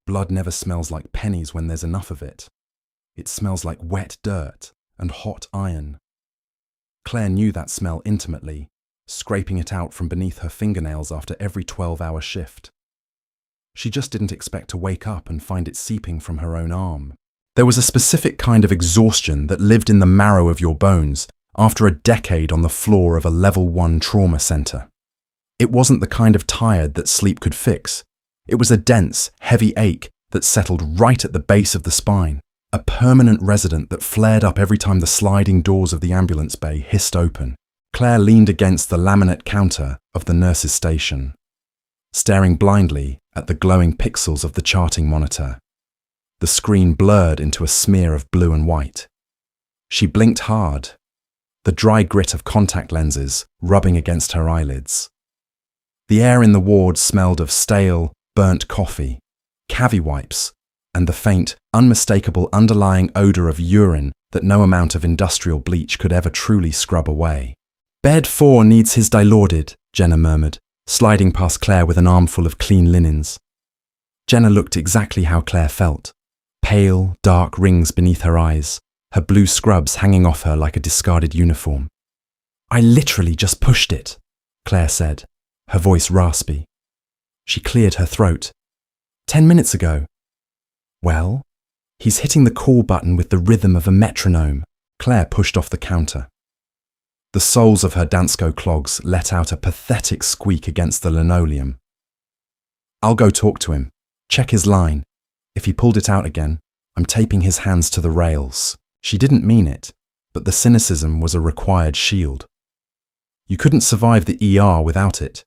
Blood never smells like pennies when there's enough of it. It smells like wet dirt and hot iron. Claire knew that smell intimately, scraping it out from beneath her fingernails after every 12-hour shift. She just didn't expect to wake up and find it seeping from her own arm. There was a specific kind of exhaustion that lived in the marrow of your bones after a decade on the floor of a level 1 trauma center. It wasn't the kind of tired that sleep could fix. It was a dense, heavy ache that settled right at the base of the spine, a permanent resident that flared up every time the sliding doors of the ambulance bay hissed open. Claire leaned against the laminate counter of the nurse's station, staring blindly at the glowing pixels of the charting monitor. The screen blurred into a smear of blue and white. She blinked hard, the dry grit of contact lenses rubbing against her eyelids. The air in the ward smelled of stale, burnt coffee, cavi wipes, and the faint, unmistakable underlying odor of urine that no amount of industrial bleach could ever truly scrub away. "Bed 4 needs his dilaudid," Jenna murmured, sliding past Claire with an armful of clean linens. Jenna looked exactly how Claire felt. Pale, dark rings beneath her eyes, her blue scrubs hanging off her like a discarded uniform. "I literally just pushed it," Claire said, her voice raspy. She cleared her throat. 10 minutes ago." "Well?" "He's hitting the call button with the rhythm of a metronome." Claire pushed off the counter. The soles of her Dansko clogs let out a pathetic squeak against the linoleum. "I'll go talk to him. Check his line. If he pulled it out again, I'm taping his hands to the rails." She didn't mean it, but the cynicism was a required shield. You couldn't survive the ER without it.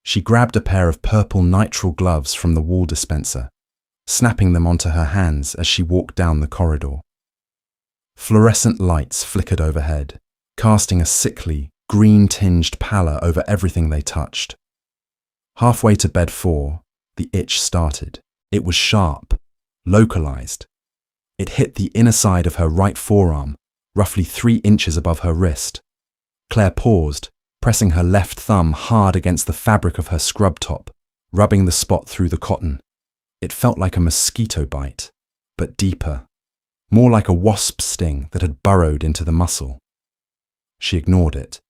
She grabbed a pair of purple nitrile gloves from the wall dispenser, snapping them onto her hands as she walked down the corridor. Fluorescent lights flickered overhead, casting a sickly, green-tinged pallor over everything they touched. Halfway to bed 4, the itch started. It was sharp, localized. It hit the inner side of her right forearm, roughly 3 inches above her wrist. Claire paused, pressing her left thumb hard against the fabric of her scrub top, rubbing the spot through the cotton. It felt like a mosquito bite, but deeper, more like a wasp sting that had burrowed into the muscle. She ignored it.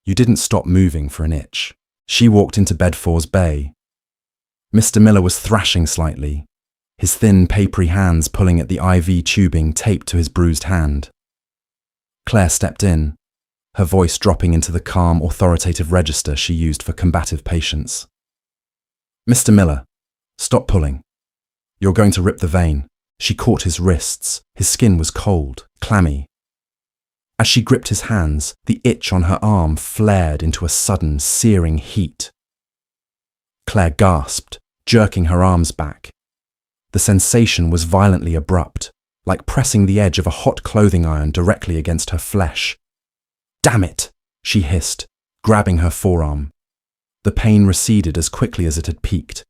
You didn't stop moving for an itch. She walked into bed 4's bay. Mr. Miller was thrashing slightly, his thin, papery hands pulling at the IV tubing taped to his bruised hand. Claire stepped in, her voice dropping into the calm, authoritative register she used for combative patients. "Mr. Miller, stop pulling. You're going to rip the vein." She caught his wrists. His skin was cold, clammy. As she gripped his hands, the itch on her arm flared into a sudden, searing heat. Claire gasped, jerking her arms back. The sensation was violently abrupt, like pressing the edge of a hot clothing iron directly against her flesh. "Damn it!" she hissed, grabbing her forearm. The pain receded as quickly as it had peaked,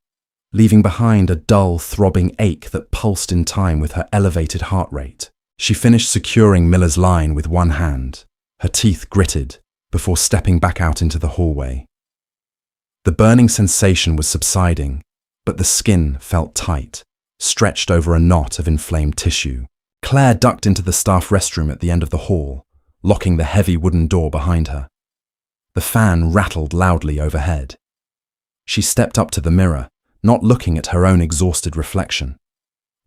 leaving behind a dull, throbbing ache that pulsed in time with her elevated heart rate. She finished securing Miller's line with one hand, her teeth gritted, before stepping back out into the hallway. The burning sensation was subsiding, but the skin felt tight, stretched over a knot of inflamed tissue. Claire ducked into the staff restroom at the end of the hall, locking the heavy wooden door behind her. The fan rattled loudly overhead. She stepped up to the mirror, not looking at her own exhausted reflection.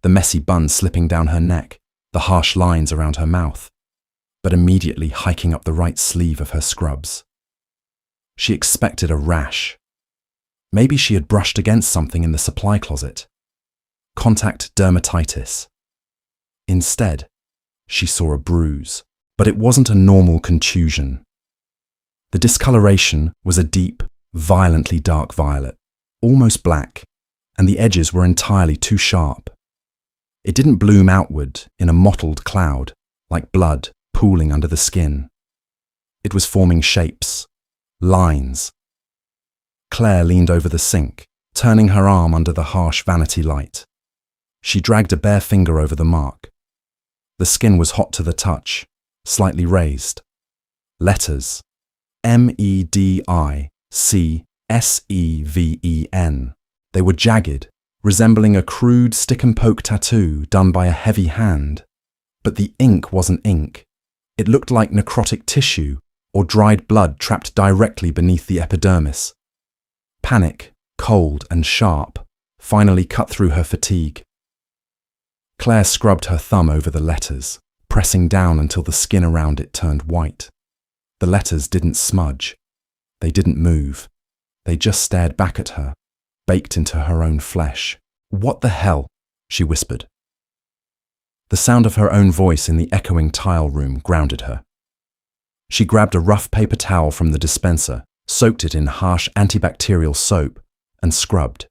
The messy bun slipping down her neck, the harsh lines around her mouth, but immediately hiking up the right sleeve of her scrubs. She expected a rash. Maybe she had brushed against something in the supply closet. Contact dermatitis. Instead, she saw a bruise, but it wasn't a normal contusion. The discoloration was a deep, violently dark violet, almost black, and the edges were entirely too sharp. It didn't bloom outward in a mottled cloud, like blood pooling under the skin. It was forming shapes, lines. Claire leaned over the sink, turning her arm under the harsh vanity light. She dragged a bare finger over the mark. The skin was hot to the touch, slightly raised. Letters. MEDICSEVEN. They were jagged, resembling a crude stick-and-poke tattoo done by a heavy hand. But the ink wasn't ink. It looked like necrotic tissue or dried blood trapped directly beneath the epidermis. Panic, cold and sharp, finally cut through her fatigue. Claire scrubbed her thumb over the letters, pressing down until the skin around it turned white. The letters didn't smudge. They didn't move. They just stared back at her, baked into her own flesh. "What the hell?" she whispered. The sound of her own voice in the echoing tile room grounded her. She grabbed a rough paper towel from the dispenser, soaked it in harsh antibacterial soap, and scrubbed.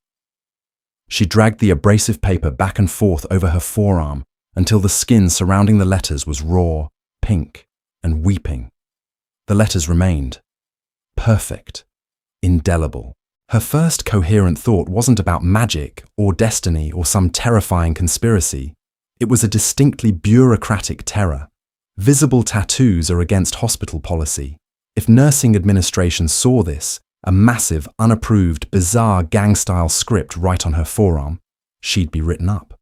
She dragged the abrasive paper back and forth over her forearm until the skin surrounding the letters was raw, pink, and weeping. The letters remained. Perfect. Indelible. Her first coherent thought wasn't about magic or destiny or some terrifying conspiracy. It was a distinctly bureaucratic terror. Visible tattoos are against hospital policy. If nursing administration saw this, a massive, unapproved, bizarre gang-style script right on her forearm, she'd be written up.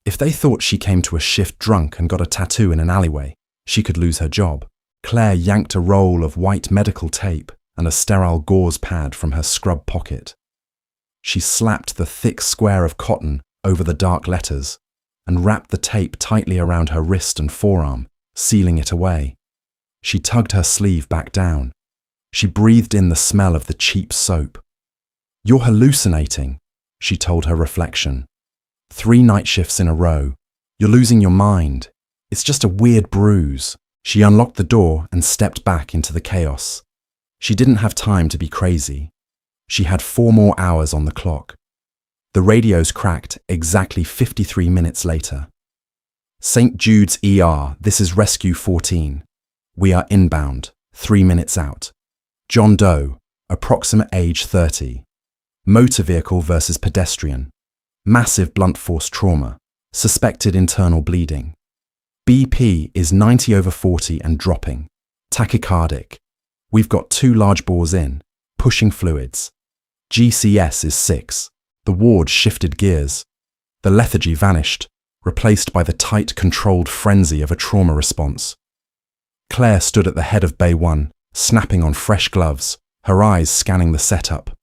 If they thought she came to a shift drunk and got a tattoo in an alleyway, she could lose her job. Claire yanked a roll of white medical tape and a sterile gauze pad from her scrub pocket. She slapped the thick square of cotton over the dark letters and wrapped the tape tightly around her wrist and forearm, sealing it away. She tugged her sleeve back down. She breathed in the smell of the cheap soap. "You're hallucinating," she told her reflection. 3 night shifts in a row. You're losing your mind. It's just a weird bruise. She unlocked the door and stepped back into the chaos. She didn't have time to be crazy. She had 4 more hours on the clock. The radios cracked exactly 53 minutes later. "St. Jude's ER, this is Rescue 14. We are inbound, 3 minutes out. John Doe, approximate age 30. Motor vehicle versus pedestrian. Massive blunt force trauma. Suspected internal bleeding. BP is 90/40 and dropping. Tachycardic. We've got 2 large bores in, pushing fluids. GCS is 6. The ward shifted gears. The lethargy vanished, replaced by the tight, controlled frenzy of a trauma response. Claire stood at the head of Bay 1, snapping on fresh gloves, her eyes scanning the setup.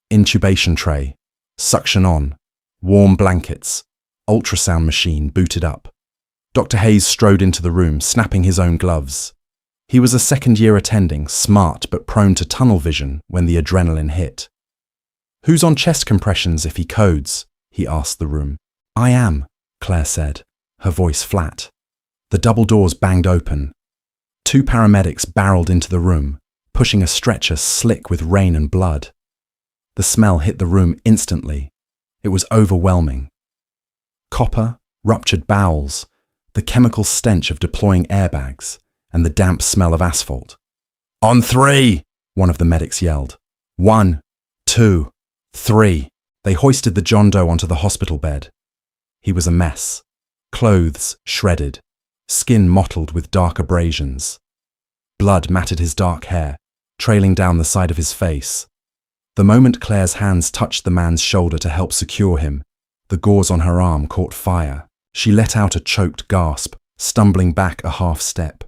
Intubation tray, suction on, warm blankets, ultrasound machine booted up. Dr. Hayes strode into the room, snapping his own gloves. He was a second-year attending, smart but prone to tunnel vision when the adrenaline hit. "Who's on chest compressions if he codes?" he asked the room. "I am," Claire said, her voice flat. The double doors banged open. 2 paramedics barreled into the room, pushing a stretcher slick with rain and blood. The smell hit the room instantly. It was overwhelming. Copper, ruptured bowels, the chemical stench of deploying airbags, and the damp smell of asphalt. "On 3, one of the medics yelled. 1, 2, 3. They hoisted the John Doe onto the hospital bed. He was a mess. Clothes shredded, skin mottled with dark abrasions. Blood matted his dark hair, trailing down the side of his face. The moment Claire's hands touched the man's shoulder to help secure him, the gauze on her arm caught fire. She let out a choked gasp, stumbling back a half step.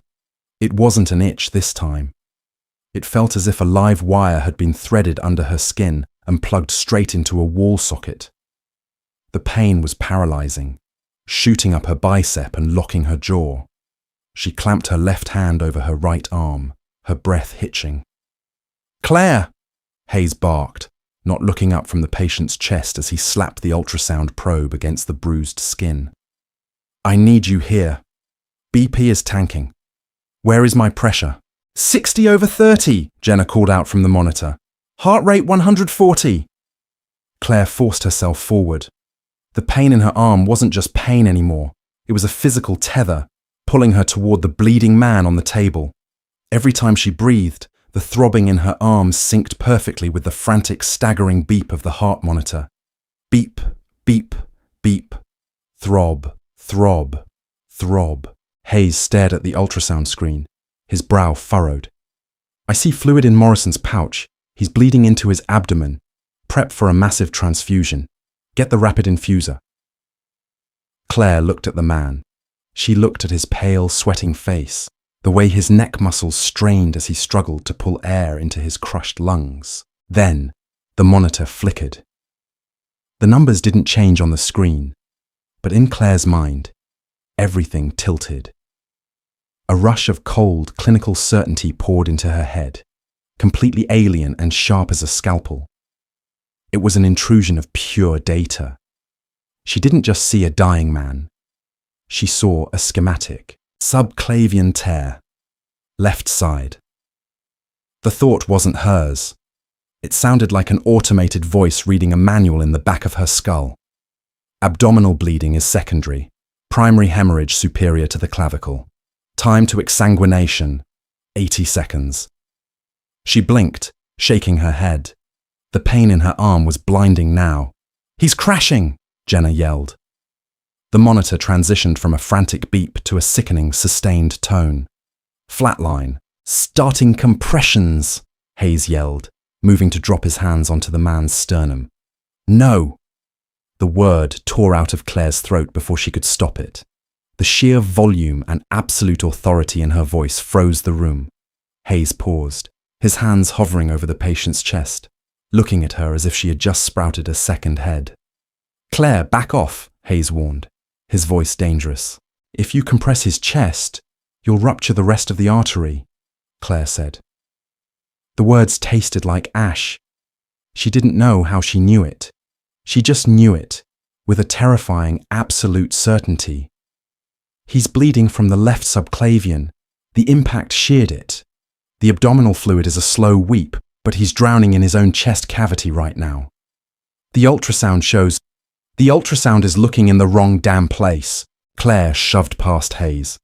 It wasn't an itch this time. It felt as if a live wire had been threaded under her skin and plugged straight into a wall socket. The pain was paralyzing, shooting up her bicep and locking her jaw. She clamped her left hand over her right arm, her breath hitching. "Claire!" Hayes barked, not looking up from the patient's chest as he slapped the ultrasound probe against the bruised skin. "I need you here. BP is tanking. Where is my pressure?" 60/30, Jenna called out from the monitor. "Heart rate 140. Claire forced herself forward. The pain in her arm wasn't just pain anymore. It was a physical tether, pulling her toward the bleeding man on the table. Every time she breathed, the throbbing in her arms synced perfectly with the frantic, staggering beep of the heart monitor. Beep, beep, beep. Throb, throb, throb. Hayes stared at the ultrasound screen, his brow furrowed. "I see fluid in Morrison's pouch. He's bleeding into his abdomen. Prep for a massive transfusion. Get the rapid infuser. Claire looked at the man. She looked at his pale, sweating face, the way his neck muscles strained as he struggled to pull air into his crushed lungs. Then, the monitor flickered. The numbers didn't change on the screen, but in Claire's mind, everything tilted. A rush of cold, clinical certainty poured into her head, completely alien and sharp as a scalpel. It was an intrusion of pure data. She didn't just see a dying man. She saw a schematic. Subclavian tear. Left side. The thought wasn't hers. It sounded like an automated voice reading a manual in the back of her skull. Abdominal bleeding is secondary. Primary hemorrhage superior to the clavicle. Time to exsanguination, 80 seconds. She blinked, shaking her head. The pain in her arm was blinding now. "He's crashing!" Jenna yelled. The monitor transitioned from a frantic beep to a sickening, sustained tone. "Flatline. Starting compressions," Hayes yelled, moving to drop his hands onto the man's sternum. "No!" The word tore out of Claire's throat before she could stop it. The sheer volume and absolute authority in her voice froze the room. Hayes paused, his hands hovering over the patient's chest, looking at her as if she had just sprouted a second head. "Claire, back off," Hayes warned, his voice dangerous. "If you compress his chest, you'll rupture the rest of the artery," Claire said. The words tasted like ash. She didn't know how she knew it. She just knew it, with a terrifying, absolute certainty. "He's bleeding from the left subclavian. The impact sheared it. The abdominal fluid is a slow weep, but he's drowning in his own chest cavity right now. The ultrasound shows..." "The ultrasound is looking in the wrong damn place," Claire shoved past Hayes.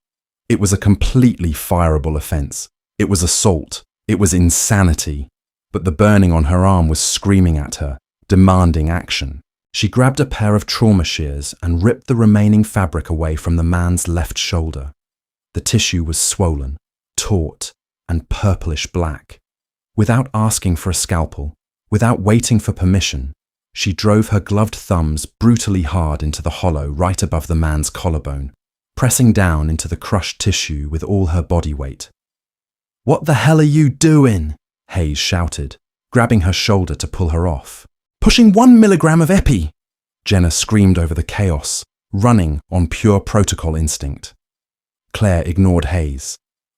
It was a completely fireable offense. It was assault. It was insanity. But the burning on her arm was screaming at her, demanding action. She grabbed a pair of trauma shears and ripped the remaining fabric away from the man's left shoulder. The tissue was swollen, taut, and purplish black. Without asking for a scalpel, without waiting for permission, she drove her gloved thumbs brutally hard into the hollow right above the man's collarbone, pressing down into the crushed tissue with all her body weight. "What the hell are you doing?" Hayes shouted, grabbing her shoulder to pull her off. "Pushing 1 milligram of epi!" Jenna screamed over the chaos, running on pure protocol instinct. Claire ignored Hayes.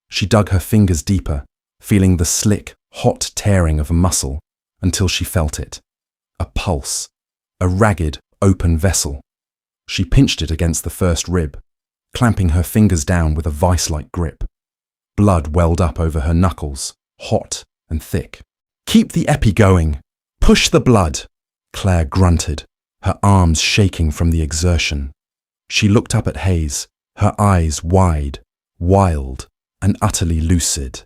She dug her fingers deeper, feeling the slick, hot tearing of a muscle until she felt it. A pulse, a ragged, open vessel. She pinched it against the first rib, clamping her fingers down with a vice-like grip. Blood welled up over her knuckles, hot and thick. "Keep the epi going! Push the blood!" Claire grunted, her arms shaking from the exertion. She looked up at Hayes, her eyes wide, wild, and utterly lucid.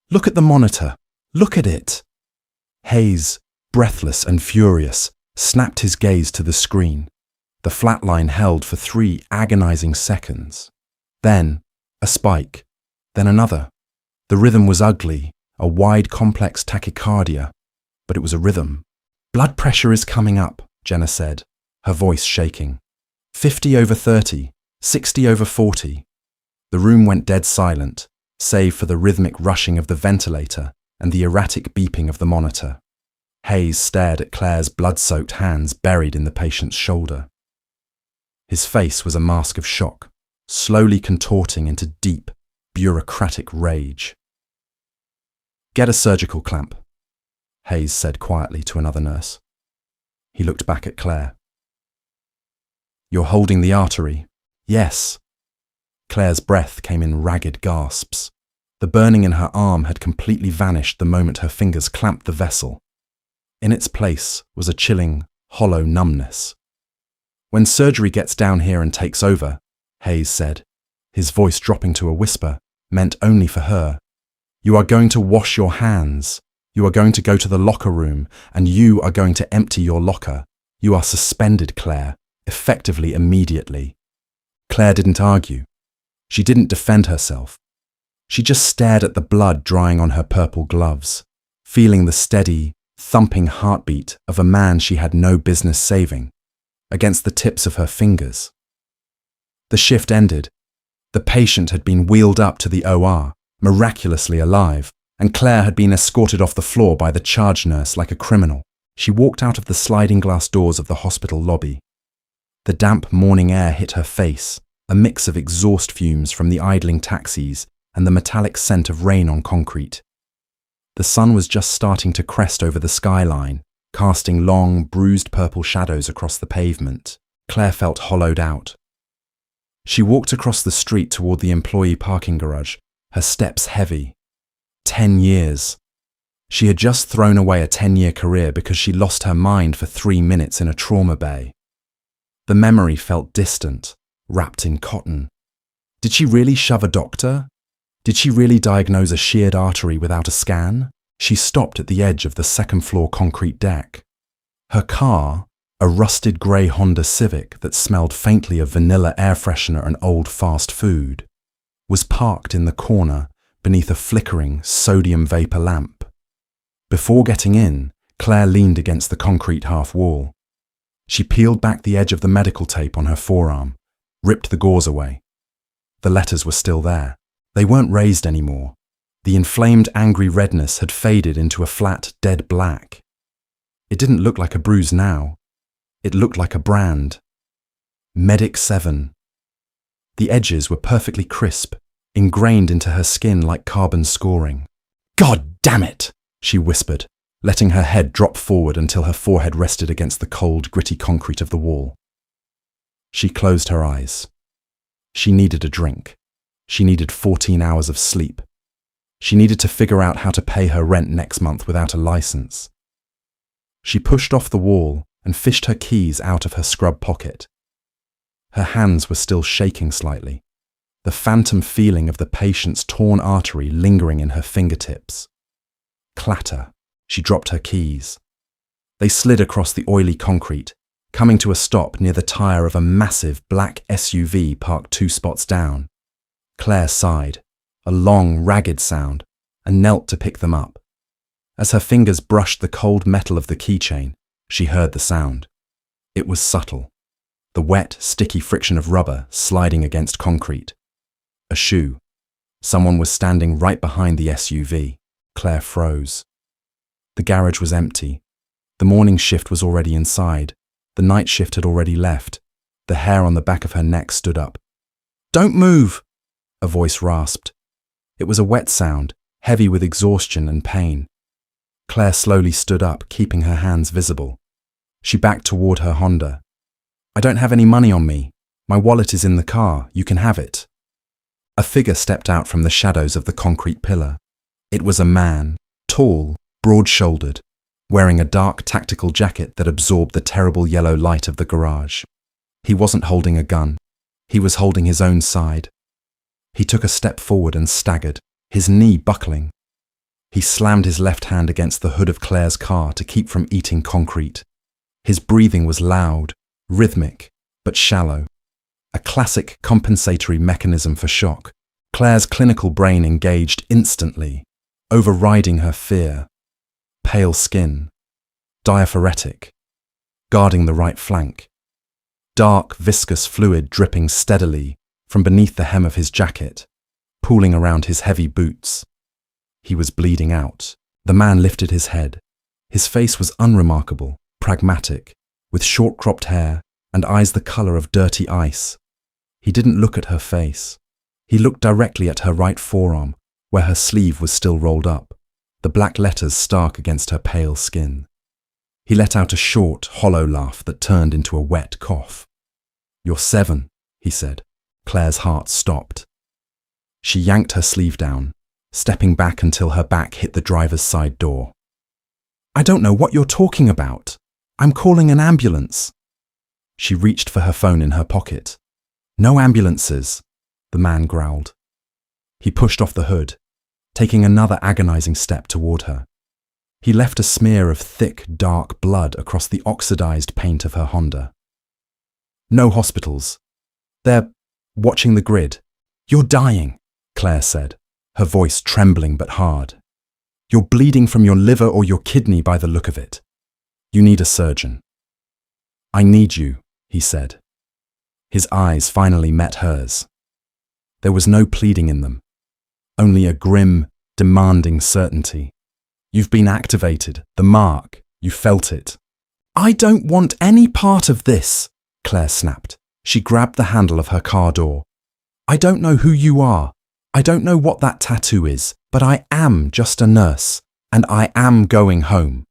"Look at the monitor! Look at it!" Hayes, breathless and furious, snapped his gaze to the screen. The flatline held for 3 agonizing seconds. Then, a spike. Then another. The rhythm was ugly, a wide, complex tachycardia, but it was a rhythm. "Blood pressure is coming up," Jenna said, her voice shaking. 50 over 30, 60 over 40. The room went dead silent, save for the rhythmic rushing of the ventilator and the erratic beeping of the monitor. Hayes stared at Claire's blood-soaked hands buried in the patient's shoulder. His face was a mask of shock, slowly contorting into deep, bureaucratic rage. "Get a surgical clamp," Hayes said quietly to another nurse. He looked back at Claire. "You're holding the artery?" "Yes." Claire's breath came in ragged gasps. The burning in her arm had completely vanished the moment her fingers clamped the vessel. In its place was a chilling, hollow numbness. "When surgery gets down here and takes over," Hayes said, his voice dropping to a whisper, meant only for her, "you are going to wash your hands. You are going to go to the locker room, and you are going to empty your locker. You are suspended, Claire, effectively immediately." Claire didn't argue. She didn't defend herself. She just stared at the blood drying on her purple gloves, feeling the steady, thumping heartbeat of a man she had no business saving. against the tips of her fingers. The shift ended. The patient had been wheeled up to the OR, miraculously alive, and Claire had been escorted off the floor by the charge nurse like a criminal. She walked out of the sliding glass doors of the hospital lobby. The damp morning air hit her face, a mix of exhaust fumes from the idling taxis and the metallic scent of rain on concrete. The sun was just starting to crest over the skyline, casting long, bruised purple shadows across the pavement. Claire felt hollowed out. She walked across the street toward the employee parking garage, her steps heavy. 10 years. She had just thrown away a 10-year career because she lost her mind for 3 minutes in a trauma bay. The memory felt distant, wrapped in cotton. Did she really shove a doctor? Did she really diagnose a sheared artery without a scan? She stopped at the edge of the second-floor concrete deck. Her car, a rusted grey Honda Civic that smelled faintly of vanilla air freshener and old fast food, was parked in the corner beneath a flickering sodium vapor lamp. Before getting in, Claire leaned against the concrete half wall. She peeled back the edge of the medical tape on her forearm, ripped the gauze away. The letters were still there. They weren't raised anymore. The inflamed, angry redness had faded into a flat, dead black. It didn't look like a bruise now. It looked like a brand. Medic 7. The edges were perfectly crisp, ingrained into her skin like carbon scoring. "God damn it!" she whispered, letting her head drop forward until her forehead rested against the cold, gritty concrete of the wall. She closed her eyes. She needed a drink. She needed 14 hours of sleep. She needed to figure out how to pay her rent next month without a license. She pushed off the wall and fished her keys out of her scrub pocket. Her hands were still shaking slightly, the phantom feeling of the patient's torn artery lingering in her fingertips. Clatter. She dropped her keys. They slid across the oily concrete, coming to a stop near the tire of a massive black SUV parked 2 spots down. Claire sighed, a long, ragged sound, and knelt to pick them up. As her fingers brushed the cold metal of the keychain, she heard the sound. It was subtle, the wet, sticky friction of rubber sliding against concrete. A shoe. Someone was standing right behind the SUV. Claire froze. The garage was empty. The morning shift was already inside. The night shift had already left. The hair on the back of her neck stood up. "Don't move!" a voice rasped. It was a wet sound, heavy with exhaustion and pain. Claire slowly stood up, keeping her hands visible. She backed toward her Honda. "I don't have any money on me. My wallet is in the car. You can have it." A figure stepped out from the shadows of the concrete pillar. It was a man, tall, broad-shouldered, wearing a dark tactical jacket that absorbed the terrible yellow light of the garage. He wasn't holding a gun. He was holding his own side. He took a step forward and staggered, his knee buckling. He slammed his left hand against the hood of Claire's car to keep from eating concrete. His breathing was loud, rhythmic, but shallow. A classic compensatory mechanism for shock. Claire's clinical brain engaged instantly, overriding her fear. Pale skin, diaphoretic, guarding the right flank. Dark, viscous fluid dripping steadily from beneath the hem of his jacket, pooling around his heavy boots. He was bleeding out. The man lifted his head. His face was unremarkable, pragmatic, with short-cropped hair and eyes the color of dirty ice. He didn't look at her face. He looked directly at her right forearm, where her sleeve was still rolled up, the black letters stark against her pale skin. He let out a short, hollow laugh that turned into a wet cough. "You're 7, he said. Claire's heart stopped. She yanked her sleeve down, stepping back until her back hit the driver's side door. "I don't know what you're talking about. I'm calling an ambulance." She reached for her phone in her pocket. "No ambulances," the man growled. He pushed off the hood, taking another agonizing step toward her. He left a smear of thick, dark blood across the oxidized paint of her Honda. "No hospitals. They're watching the grid." "You're dying," Claire said, her voice trembling but hard. "You're bleeding from your liver or your kidney by the look of it. You need a surgeon." "I need you," he said. His eyes finally met hers. There was no pleading in them, only a grim, demanding certainty. You've been activated, the mark, you felt it. I don't want any part of this, Claire snapped. She grabbed the handle of her car door. I don't know who you are. I don't know what that tattoo is, but I am just a nurse, and I am going home.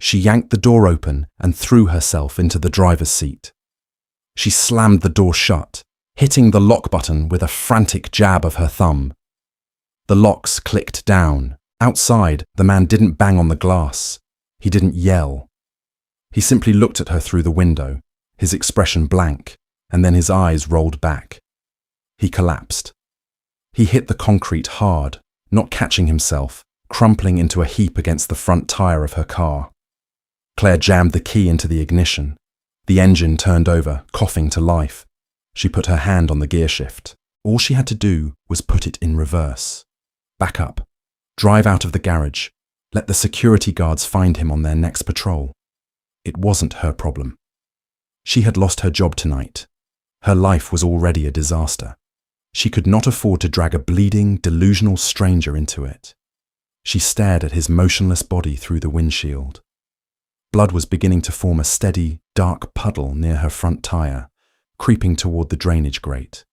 She yanked the door open and threw herself into the driver's seat. She slammed the door shut, hitting the lock button with a frantic jab of her thumb. The locks clicked down. Outside, the man didn't bang on the glass. He didn't yell. He simply looked at her through the window, his expression blank, and then his eyes rolled back. He collapsed. He hit the concrete hard, not catching himself, crumpling into a heap against the front tire of her car. Claire jammed the key into the ignition. The engine turned over, coughing to life. She put her hand on the gear shift. All she had to do was put it in reverse. Back up. Drive out of the garage. Let the security guards find him on their next patrol. It wasn't her problem. She had lost her job tonight. Her life was already a disaster. She could not afford to drag a bleeding, delusional stranger into it. She stared at his motionless body through the windshield. Blood was beginning to form a steady, dark puddle near her front tire, creeping toward the drainage grate.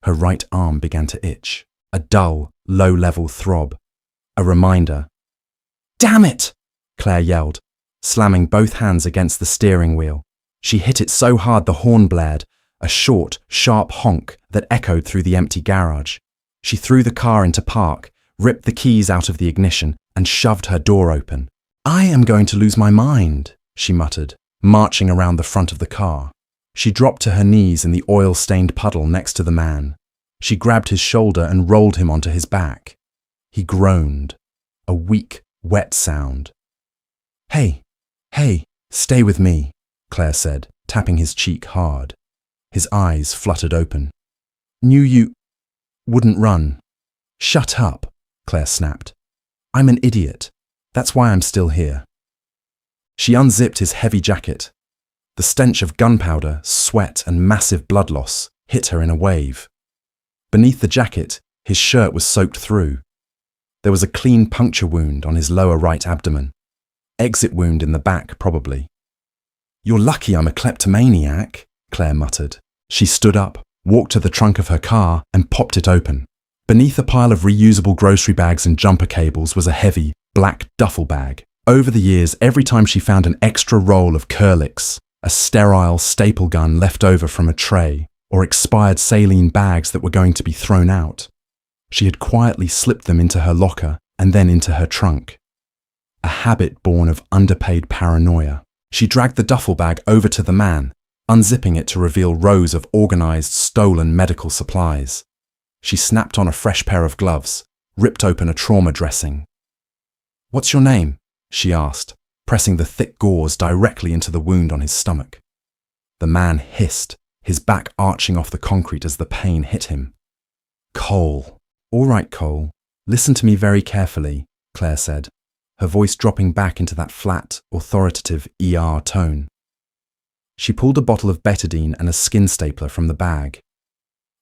Her right arm began to itch, a dull, low-level throb, a reminder. Damn it! Claire yelled, slamming both hands against the steering wheel. She hit it so hard the horn blared, a short, sharp honk that echoed through the empty garage. She threw the car into park, ripped the keys out of the ignition, and shoved her door open. I am going to lose my mind, she muttered, marching around the front of the car. She dropped to her knees in the oil-stained puddle next to the man. She grabbed his shoulder and rolled him onto his back. He groaned, a weak, wet sound. Hey, stay with me, Claire said, tapping his cheek hard. His eyes fluttered open. Knew you wouldn't run. Shut up, Claire snapped. I'm an idiot. That's why I'm still here. She unzipped his heavy jacket. The stench of gunpowder, sweat, and massive blood loss hit her in a wave. Beneath the jacket, his shirt was soaked through. There was a clean puncture wound on his lower right abdomen. Exit wound in the back, probably. You're lucky I'm a kleptomaniac, Claire muttered. She stood up, walked to the trunk of her car, and popped it open. Beneath a pile of reusable grocery bags and jumper cables was a heavy, black duffel bag. Over the years, every time she found an extra roll of Curlix, a sterile staple gun left over from a tray, or expired saline bags that were going to be thrown out, she had quietly slipped them into her locker and then into her trunk. A habit born of underpaid paranoia. She dragged the duffel bag over to the man, unzipping it to reveal rows of organized, stolen medical supplies. She snapped on a fresh pair of gloves, ripped open a trauma dressing. What's your name? She asked, pressing the thick gauze directly into the wound on his stomach. The man hissed, his back arching off the concrete as the pain hit him. Cole. All right, Cole. Listen to me very carefully, Claire said, her voice dropping back into that flat, authoritative ER tone. She pulled a bottle of betadine and a skin stapler from the bag.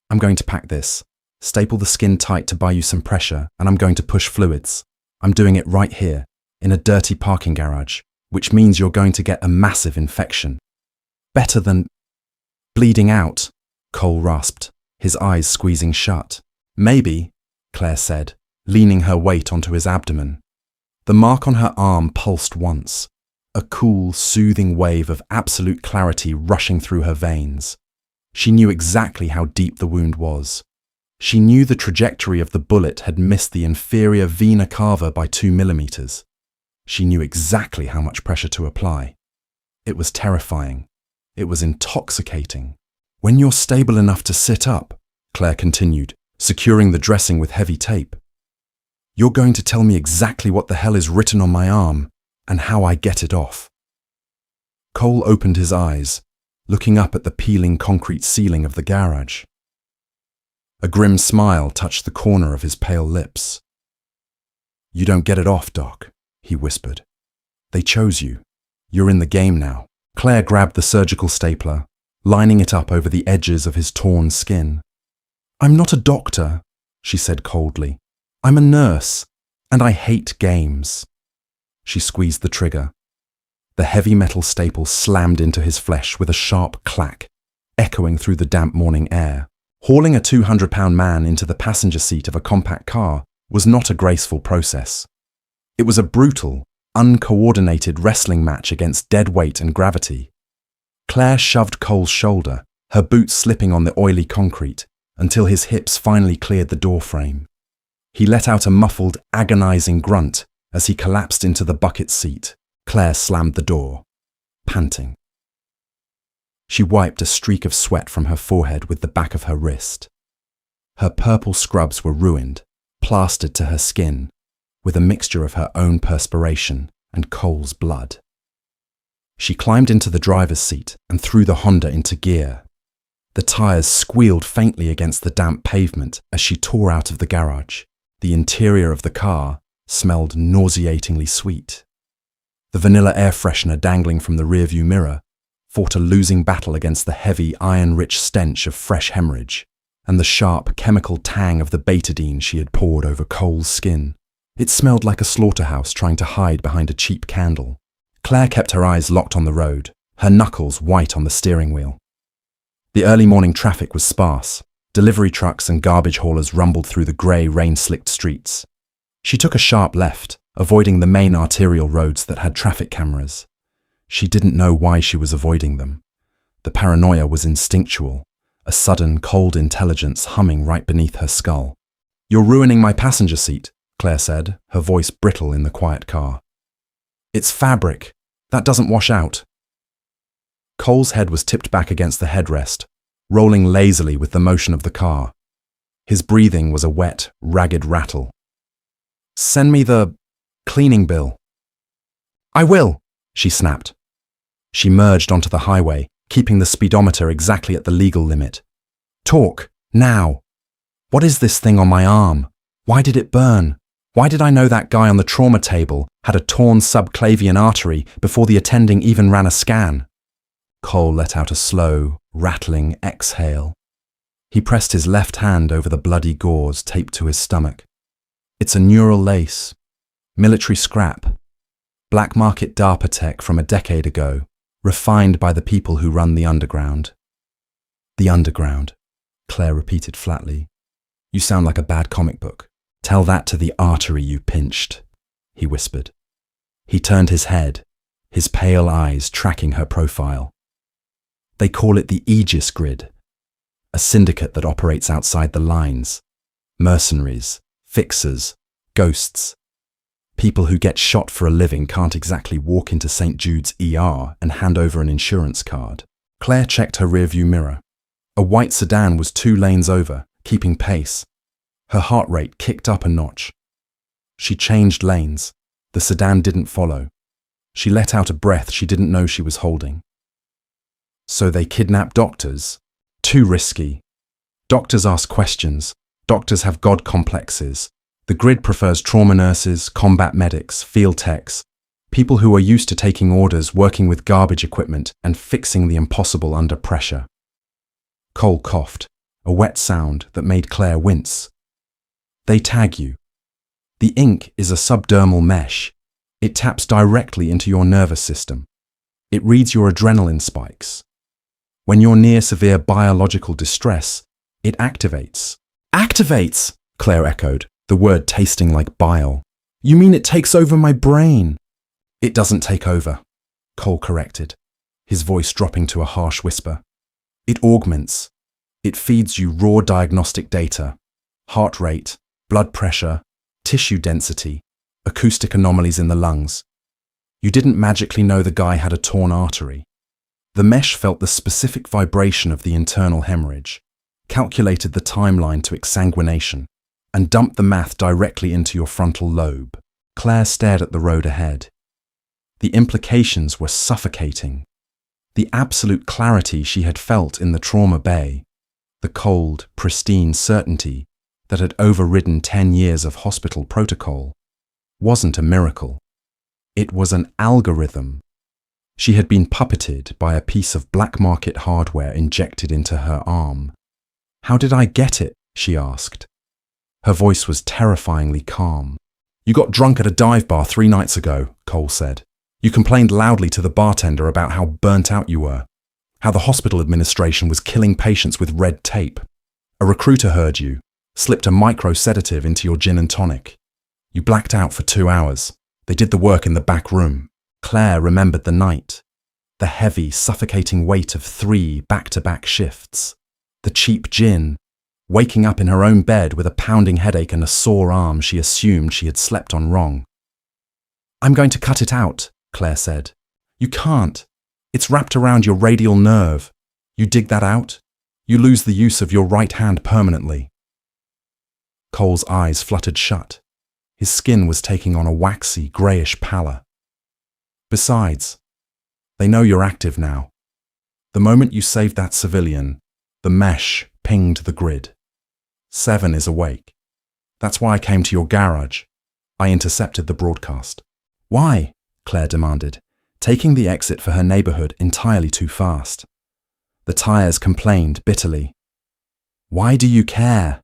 I'm going to pack this. Staple the skin tight to buy you some pressure, and I'm going to push fluids. I'm doing it right here, in a dirty parking garage, which means you're going to get a massive infection. Better than bleeding out, Cole rasped, his eyes squeezing shut. Maybe, Claire said, leaning her weight onto his abdomen. The mark on her arm pulsed once, a cool, soothing wave of absolute clarity rushing through her veins. She knew exactly how deep the wound was. She knew the trajectory of the bullet had missed the inferior vena cava by 2 millimeters. She knew exactly how much pressure to apply. It was terrifying. It was intoxicating. When you're stable enough to sit up, Claire continued, securing the dressing with heavy tape, you're going to tell me exactly what the hell is written on my arm and how I get it off. Cole opened his eyes, looking up at the peeling concrete ceiling of the garage. A grim smile touched the corner of his pale lips. You don't get it off, Doc, he whispered. They chose you. You're in the game now. Claire grabbed the surgical stapler, lining it up over the edges of his torn skin. "I'm not a doctor," she said coldly. "I'm a nurse, and I hate games." She squeezed the trigger. The heavy metal staple slammed into his flesh with a sharp clack, echoing through the damp morning air. Hauling a 200-pound man into the passenger seat of a compact car was not a graceful process. It was a brutal, uncoordinated wrestling match against dead weight and gravity. Claire shoved Cole's shoulder, her boots slipping on the oily concrete, until his hips finally cleared the doorframe. He let out a muffled, agonizing grunt as he collapsed into the bucket seat. Claire slammed the door, panting. She wiped a streak of sweat from her forehead with the back of her wrist. Her purple scrubs were ruined, plastered to her skin, with a mixture of her own perspiration and Cole's blood. She climbed into the driver's seat and threw the Honda into gear. The tires squealed faintly against the damp pavement as she tore out of the garage. The interior of the car smelled nauseatingly sweet. The vanilla air freshener dangling from the rearview mirror fought a losing battle against the heavy, iron-rich stench of fresh hemorrhage and the sharp, chemical tang of the betadine she had poured over Cole's skin. It smelled like a slaughterhouse trying to hide behind a cheap candle. Claire kept her eyes locked on the road, her knuckles white on the steering wheel. The early morning traffic was sparse. Delivery trucks and garbage haulers rumbled through the grey, rain-slicked streets. She took a sharp left, avoiding the main arterial roads that had traffic cameras. She didn't know why she was avoiding them. The paranoia was instinctual, a sudden, cold intelligence humming right beneath her skull. "You're ruining my passenger seat," Claire said, her voice brittle in the quiet car. "It's fabric. That doesn't wash out." Cole's head was tipped back against the headrest, rolling lazily with the motion of the car. His breathing was a wet, ragged rattle. "Send me the cleaning bill." "I will," she snapped. She merged onto the highway, keeping the speedometer exactly at the legal limit. "Talk, now. What is this thing on my arm? Why did it burn? Why did I know that guy on the trauma table had a torn subclavian artery before the attending even ran a scan?" Cole let out a slow, rattling exhale. He pressed his left hand over the bloody gauze taped to his stomach. "It's a neural lace. Military scrap. Black market DARPA tech from a decade ago, refined by the people who run the underground." "The underground," Claire repeated flatly. "You sound like a bad comic book. Tell that to the artery you pinched," he whispered. He turned his head, his pale eyes tracking her profile. "They call it the Aegis Grid, a syndicate that operates outside the lines. Mercenaries, fixers, ghosts. People who get shot for a living can't exactly walk into St. Jude's ER and hand over an insurance card." Claire checked her rearview mirror. A white sedan was 2 lanes over, keeping pace. Her heart rate kicked up a notch. She changed lanes. The sedan didn't follow. She let out a breath she didn't know she was holding. "So they kidnap doctors? Too risky. Doctors ask questions. Doctors have God complexes. The grid prefers trauma nurses, combat medics, field techs, people who are used to taking orders, working with garbage equipment, and fixing the impossible under pressure." Cole coughed, a wet sound that made Claire wince. "They tag you. The ink is a subdermal mesh. It taps directly into your nervous system. It reads your adrenaline spikes. When you're near severe biological distress, it activates." "Activates?" Claire echoed, the word tasting like bile. "You mean it takes over my brain?" "It doesn't take over," Cole corrected, his voice dropping to a harsh whisper. "It augments. It feeds you raw diagnostic data, heart rate, blood pressure, tissue density, acoustic anomalies in the lungs. You didn't magically know the guy had a torn artery. The mesh felt the specific vibration of the internal hemorrhage, calculated the timeline to exsanguination, and dumped the math directly into your frontal lobe." Claire stared at the road ahead. The implications were suffocating. The absolute clarity she had felt in the trauma bay, the cold, pristine certainty that had overridden 10 years of hospital protocol, wasn't a miracle. It was an algorithm. She had been puppeted by a piece of black market hardware injected into her arm. "How did I get it?" she asked. Her voice was terrifyingly calm. "You got drunk at a dive bar 3 nights ago," Cole said. "You complained loudly to the bartender about how burnt out you were, how the hospital administration was killing patients with red tape. A recruiter heard you, slipped a micro-sedative into your gin and tonic. You blacked out for 2 hours. They did the work in the back room." Claire remembered the night, the heavy, suffocating weight of 3 back-to-back shifts, the cheap gin, waking up in her own bed with a pounding headache and a sore arm she assumed she had slept on wrong. "I'm going to cut it out," Claire said. "You can't. It's wrapped around your radial nerve. You dig that out, you lose the use of your right hand permanently." Cole's eyes fluttered shut. His skin was taking on a waxy, greyish pallor. "Besides, they know you're active now. The moment you saved that civilian, the mesh pinged the grid. 7 is awake. That's why I came to your garage. I intercepted the broadcast." "Why?" Claire demanded, taking the exit for her neighborhood entirely too fast. The tires complained bitterly. "Why do you care?"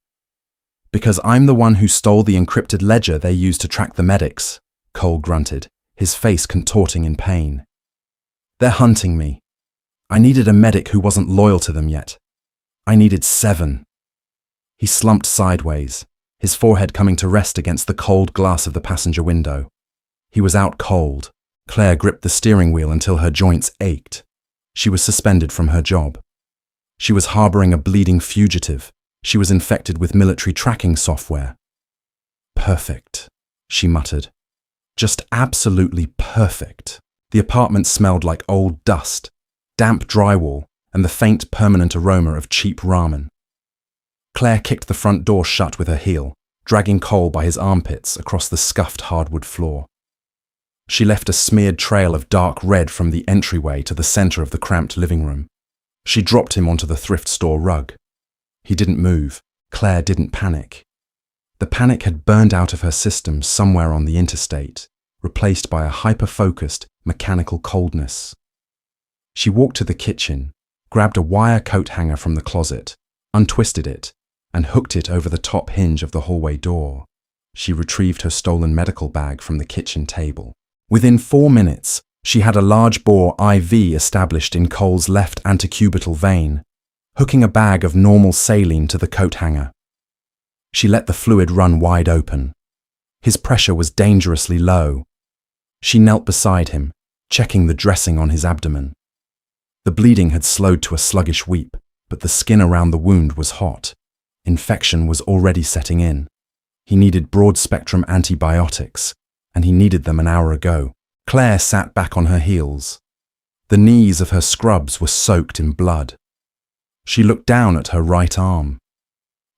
"Because I'm the one who stole the encrypted ledger they used to track the medics," Cole grunted, his face contorting in pain. "They're hunting me. I needed a medic who wasn't loyal to them yet. I needed 7. He slumped sideways, his forehead coming to rest against the cold glass of the passenger window. He was out cold. Claire gripped the steering wheel until her joints ached. She was suspended from her job. She was harboring a bleeding fugitive. She was infected with military tracking software. "Perfect," she muttered. "Just absolutely perfect." The apartment smelled like old dust, damp drywall, and the faint permanent aroma of cheap ramen. Claire kicked the front door shut with her heel, dragging Cole by his armpits across the scuffed hardwood floor. She left a smeared trail of dark red from the entryway to the center of the cramped living room. She dropped him onto the thrift store rug. He didn't move. Claire didn't panic. The panic had burned out of her system somewhere on the interstate, replaced by a hyper-focused, mechanical coldness. She walked to the kitchen, grabbed a wire coat hanger from the closet, untwisted it, and hooked it over the top hinge of the hallway door. She retrieved her stolen medical bag from the kitchen table. Within 4 minutes, she had a large-bore IV established in Cole's left antecubital vein, hooking a bag of normal saline to the coat hanger. She let the fluid run wide open. His pressure was dangerously low. She knelt beside him, checking the dressing on his abdomen. The bleeding had slowed to a sluggish weep, but the skin around the wound was hot. Infection was already setting in. He needed broad-spectrum antibiotics, and he needed them an hour ago. Claire sat back on her heels. The knees of her scrubs were soaked in blood. She looked down at her right arm.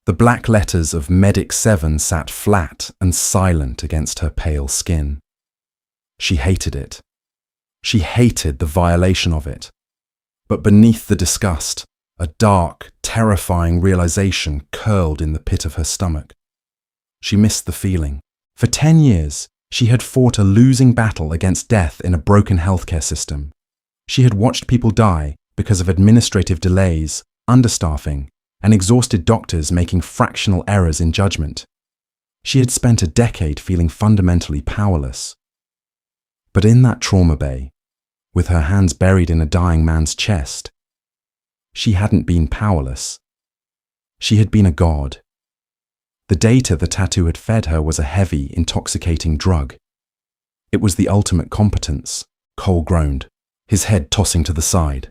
The black letters of Medic 7 sat flat and silent against her pale skin. She hated it. She hated the violation of it. But beneath the disgust, a dark, terrifying realization curled in the pit of her stomach. She missed the feeling. For 10 years, she had fought a losing battle against death in a broken healthcare system. She had watched people die because of administrative delays, understaffing, and exhausted doctors making fractional errors in judgment. She had spent a decade feeling fundamentally powerless. But in that trauma bay, with her hands buried in a dying man's chest, she hadn't been powerless. She had been a god. The data the tattoo had fed her was a heavy, intoxicating drug. It was the ultimate competence, Cole groaned, his head tossing to the side.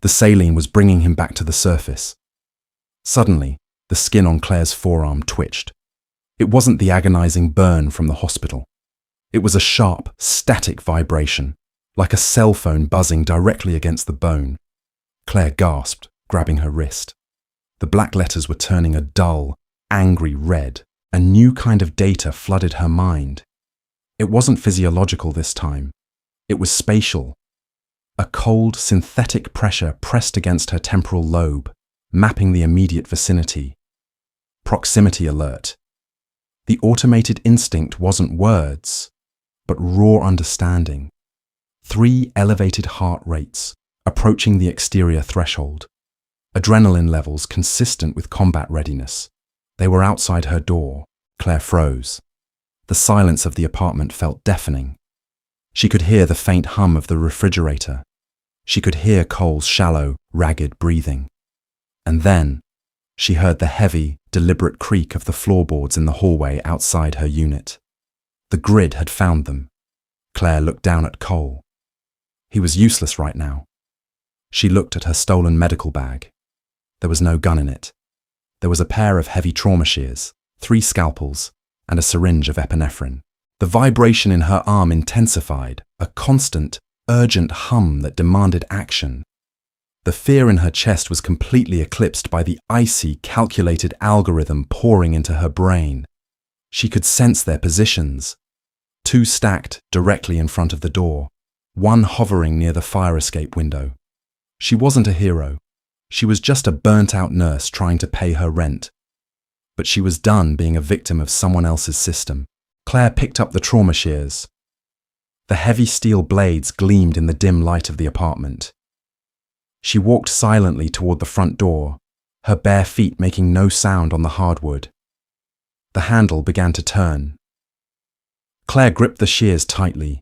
The saline was bringing him back to the surface. Suddenly, the skin on Claire's forearm twitched. It wasn't the agonizing burn from the hospital. It was a sharp, static vibration, like a cell phone buzzing directly against the bone. Claire gasped, grabbing her wrist. The black letters were turning a dull, angry red. A new kind of data flooded her mind. It wasn't physiological this time. It was spatial. A cold, synthetic pressure pressed against her temporal lobe, mapping the immediate vicinity. Proximity alert. The automated instinct wasn't words, but raw understanding. 3 elevated heart rates, approaching the exterior threshold. Adrenaline levels consistent with combat readiness. They were outside her door. Claire froze. The silence of the apartment felt deafening. She could hear the faint hum of the refrigerator. She could hear Cole's shallow, ragged breathing. And then, she heard the heavy, deliberate creak of the floorboards in the hallway outside her unit. The grid had found them. Claire looked down at Cole. He was useless right now. She looked at her stolen medical bag. There was no gun in it. There was a pair of heavy trauma shears, 3 scalpels, and a syringe of epinephrine. The vibration in her arm intensified, a constant, urgent hum that demanded action. The fear in her chest was completely eclipsed by the icy, calculated algorithm pouring into her brain. She could sense their positions. 2 stacked directly in front of the door, 1 hovering near the fire escape window. She wasn't a hero. She was just a burnt-out nurse trying to pay her rent. But she was done being a victim of someone else's system. Claire picked up the trauma shears. The heavy steel blades gleamed in the dim light of the apartment. She walked silently toward the front door, her bare feet making no sound on the hardwood. The handle began to turn. Claire gripped the shears tightly,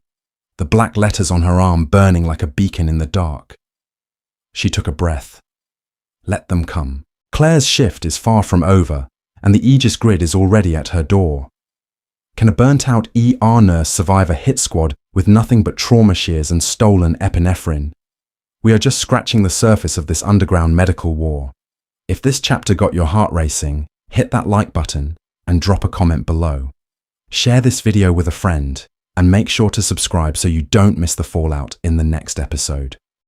the black letters on her arm burning like a beacon in the dark. She took a breath. Let them come. Claire's shift is far from over, and the Aegis grid is already at her door. Can a burnt-out ER nurse survive a hit squad with nothing but trauma shears and stolen epinephrine? We are just scratching the surface of this underground medical war. If this chapter got your heart racing, hit that like button and drop a comment below. Share this video with a friend and make sure to subscribe so you don't miss the fallout in the next episode.